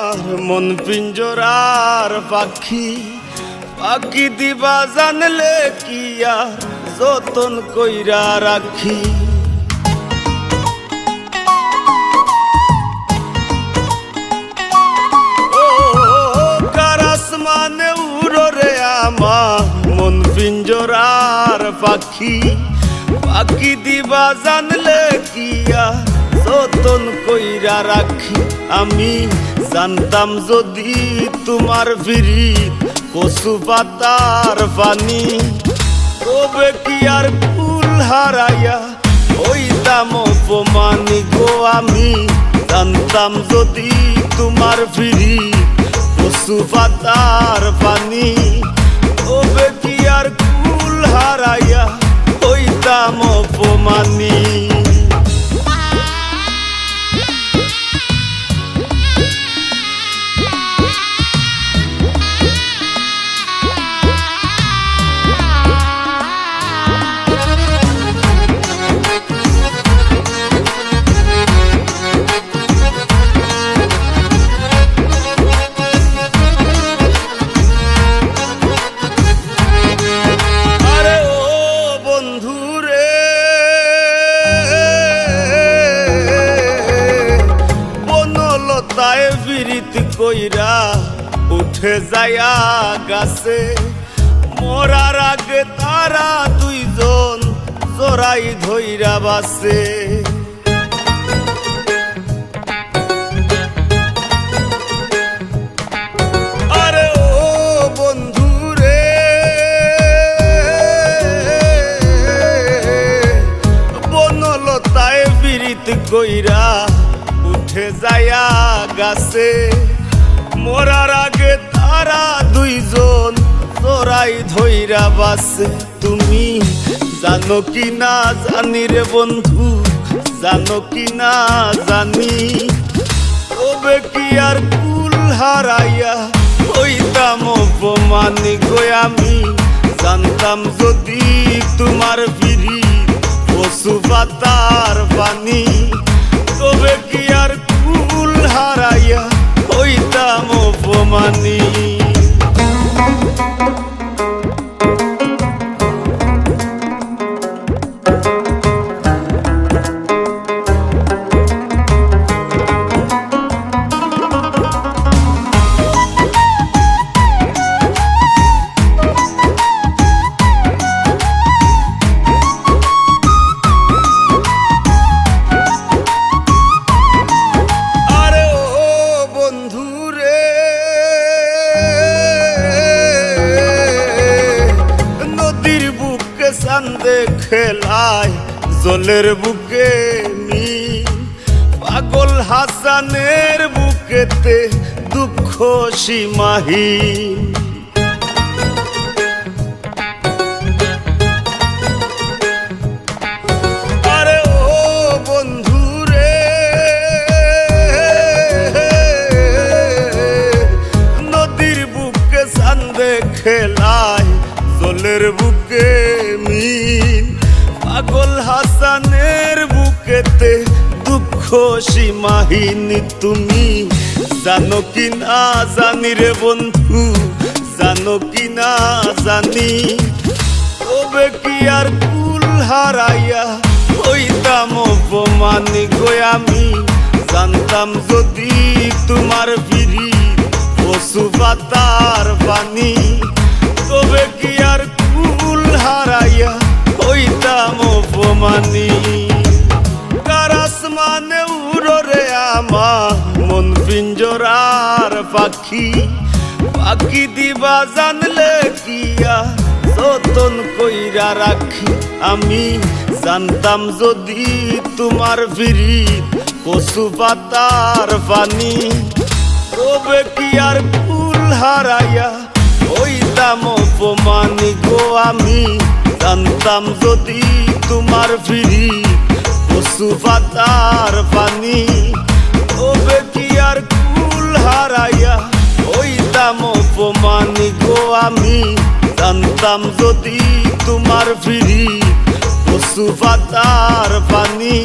আমার মন পিঞ্জরার পাখি, পাখি দিবা জানলে কি আর যতন কইরা রাখি। ও কার আসমানে উড়ো রে আমার মন পিঞ্জরার পাখি, পাখি দিবা জানলে কি আর যতন কইরা রাখি। আমি জানতাম যদি তোমার বিরিত কচু পাতার পানি, তবে কি আর কুল হারাইয়া হইতাম অপমানি গো। আমি জানতাম যদি তোমার বিরিত কচু পাতার পানি, তবে কি আর কুল হারাইয়া হইতাম অপমানি। বিরিত কইরা উঠে যায়া গাছে, মরার আগে তারা দুইজন জোড়াই ধইরা বাসে। আরে ও বন্ধু রে, বনলতায় বিরিত কইরা উঠে যায়া গাছে, মরার আগে তারা দুইজন জোড়াই ধইরা বাসে। তুমি জানো কি না জানি রে বন্ধু, জানো কি না জানি, তবে কি আর কুল হারাইয়া হইতাম অপমানি গো। আমি জানতাম যদি তোমার বিরিত কচু পাতার পানি, তবে কি আর কুল হারাইয়া হইতাম অপমানি। চান্দে খেলায় জলের বুকে নি, পাগল হাসানের বুকেতে দুঃখ সীমাহীন। আরে ও বন্ধু রে, নদীর বুকে চান্দে খেলায় জলের বুকে মিন, পাগল হাসানের বুকেতে দুঃখ সীমাহীন। তুমি জানো কি না জানি রে বন্ধু, জানো কি না জানি, তবে কি আর কুল হারাইয়া হইতাম অপমানি গো। আমি জানতাম যদি তোমার বিরিত কচু পাতার পানি, তবে কি আর কুল হারাইয়া হইতাম অপমানি। কার আসমানে উড়ো রে আমার মন পিঞ্জরার পাখি, পাখি দিবা জানলে কি আর যতন কইরা রাখি। আমি জানতাম যদি তোমার বিরিত কচু পাতার পানি, তবে কি আর কুল হারাইয়া হইতাম অপমানি গো। আমি জানতাম যদি তোমার বিরিত কচু পাতার পানি, তবে কি আর কুল হারাইয়া হইতাম অপমানি গো। আমি জানতাম যদি তোমার বিরিত কচু পাতার পানি,